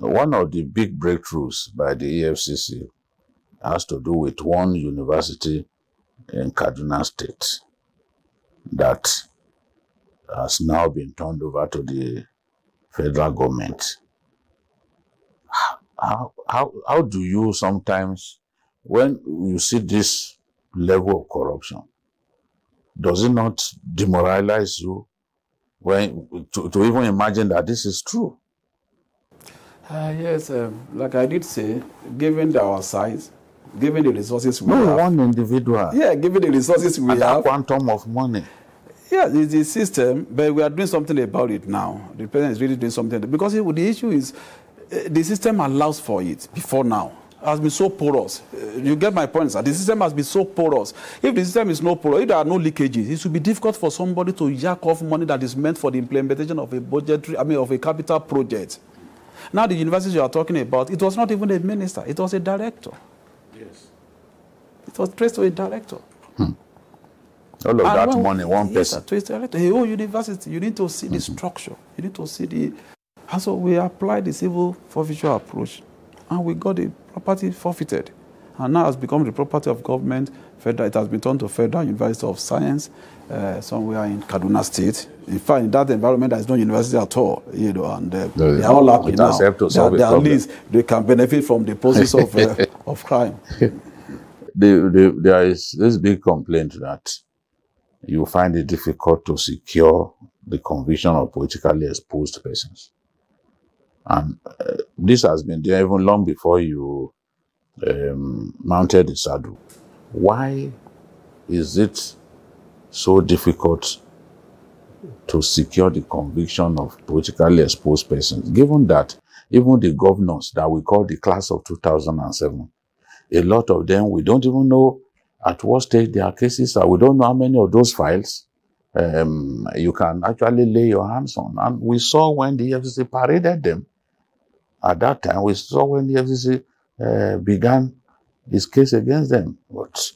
one of the big breakthroughs by the EFCC has to do with one university in Kaduna State that has now been turned over to the federal government. How do you sometimes, when you see this level of corruption, does it not demoralize you when to even imagine that this is true? Yes, like I did say, given our size, given the resources we have. One individual. Yeah, given the resources we have. That quantum of money. Yeah, it's a system, but we are doing something about it now. The president is really doing something. Because the issue is, the system allows for it before now. It has been so porous. You get my point, sir. The system has been so porous. If the system is not porous, if there are no leakages, it should be difficult for somebody to jack off money that is meant for the implementation of a budgetary, of a capital project. Now, the university you are talking about, it was not even a minister, it was a director. Yes. It was traced to a director. All of that money, one person. Traced to a director. A whole university, you need to see the structure. You need to see the... And so we applied the civil forfeiture approach, and we got the property forfeited. And now it has become the property of government. Federal, it has been turned to Federal University of Science, somewhere in Kaduna State. In fact, in that environment, there is no university at all, and they are all happy now. At least they can benefit from the process of crime. There is this big complaint that you find it difficult to secure the conviction of politically exposed persons. And this has been there even long before you mounted the saddle. Why is it so difficult to secure the conviction of politically exposed persons, given that even the governors that we call the class of 2007, a lot of them, we don't even know at what stage their cases are. We don't know how many of those files you can actually lay your hands on. And we saw when the EFCC paraded them. At that time, we saw when the EFCC began his case against them. But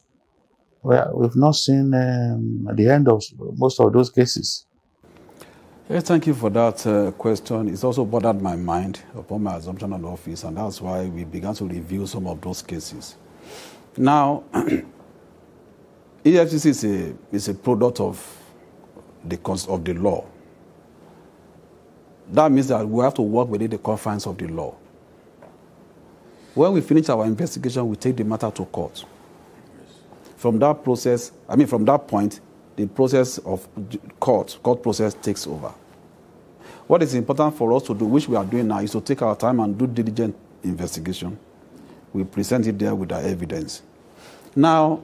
we've not seen the end of most of those cases. Yes, thank you for that question. It's also bothered my mind upon my assumption of office, and that's why we began to review some of those cases. Now, EFCC is a product of the law. That means that we have to work within the confines of the law. When we finish our investigation, we take the matter to court. From that process, from that point, the process of court process takes over. What is important for us to do, which we are doing now, is to take our time and do diligent investigation. We present it there with our evidence. Now,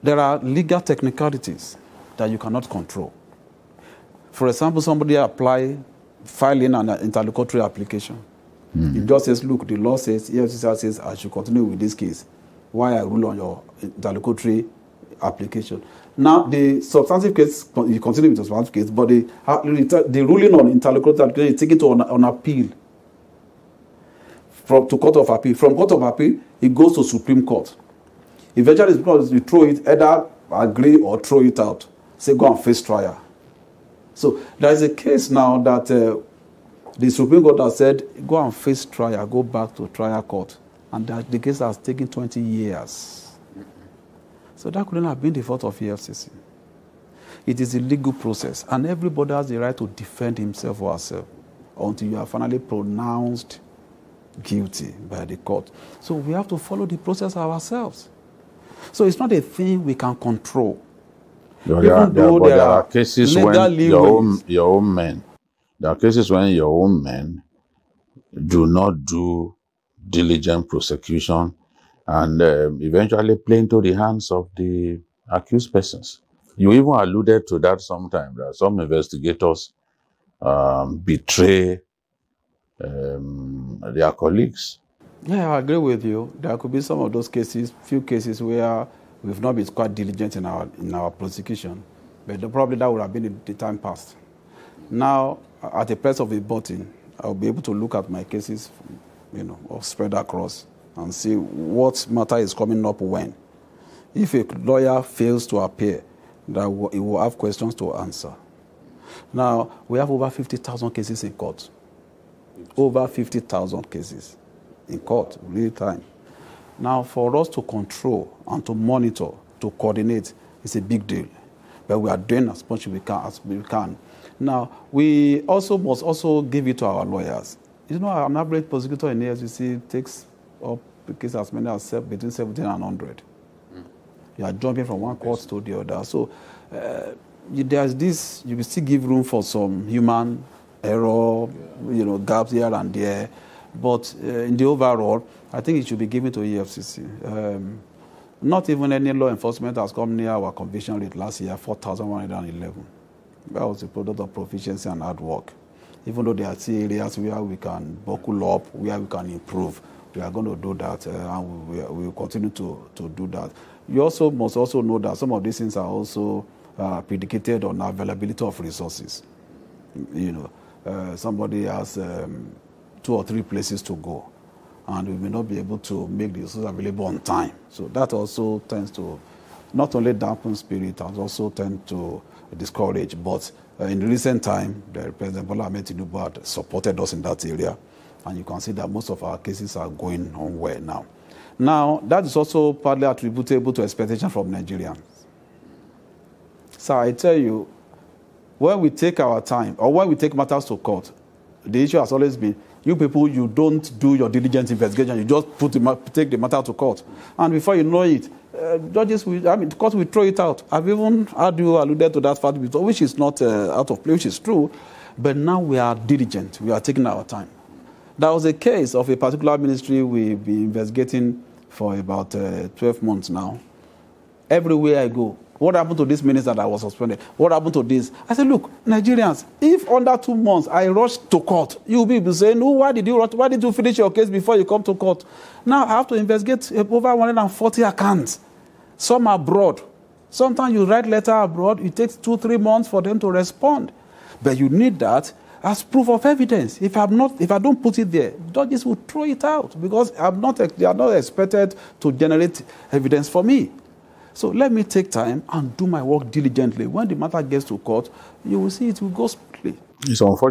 there are legal technicalities that you cannot control. For example, somebody filing an interlocutory application. It just says, look, the law says, EFCC says, I should continue with this case. Why I rule on your interlocutory application? Now, the substantive case, you continue with the substantive case, but the ruling on interlocutory application is taken to on appeal to Court of Appeal. From Court of Appeal, it goes to Supreme Court. Eventually, because you throw it, either agree or throw it out. Say, go and face trial. So there is a case now that the Supreme Court has said, go and face trial, go back to trial court. And that the case has taken 20 years. So that couldn't have been the fault of EFCC. It is a legal process, and everybody has the right to defend himself or herself until you are finally pronounced guilty by the court. So we have to follow the process ourselves. So it's not a thing we can control. There are cases when your own men, there are cases when your own men do not do diligent prosecution and eventually play into the hands of the accused persons. You even alluded to that sometimes, that some investigators betray their colleagues. Yeah, I agree with you. There could be some of those cases, few cases where we've not been quite diligent in our prosecution, but probably that would have been in the time past. Now, at the press of a button, I'll be able to look at my cases, or spread across and see what matter is coming up when. If a lawyer fails to appear, that he will have questions to answer. Now, we have over 50,000 cases in court. Over 50,000 cases in court, real time. Now, for us to control and to monitor, to coordinate, is a big deal. But we are doing as much as we can. Now, we also must also give it to our lawyers. You know, an average prosecutor in AFCC takes up the case as many as between 70 and 100. You are jumping from one court to the other. So there's this, you will still give room for some human error, gaps here and there. But in the overall, I think it should be given to EFCC. Not even any law enforcement has come near our conviction rate last year, 4,111. That was a product of proficiency and hard work. Even though there are still areas where we can buckle up, where we can improve, we are going to do that, and we will continue to do that. You also must also know that some of these things are also predicated on availability of resources. Somebody has 2 or 3 places to go, and we may not be able to make the resources available on time. So that also tends to not only dampen spirit, and also tend to discourage. But in recent time, the President Bola Ahmed Tinubu had supported us in that area, and you can see that most of our cases are going on well now. Now, that is also partly attributable to expectation from Nigerians. So I tell you, when we take our time, or when we take matters to court, the issue has always been, you people, you don't do your diligent investigation, you just take the matter to court. And before you know it, judges, the court will throw it out. I've even heard you alluded to that fact before, which is not out of place, which is true. But now we are diligent, we are taking our time. There was a case of a particular ministry we've been investigating for about 12 months now. Everywhere I go, what happened to this minister that was suspended? What happened to this? I said, look, Nigerians, if under 2 months I rush to court, you'll be saying, no, why did you finish your case before you come to court? Now I have to investigate over 140 accounts. Some are abroad. Sometimes you write letter abroad, it takes 2-3 months for them to respond. But you need that as proof of evidence. If I don't put it there, judges will throw it out because they are not expected to generate evidence for me. So let me take time and do my work diligently. When the matter gets to court, you will see it will go smoothly. It's unfortunate.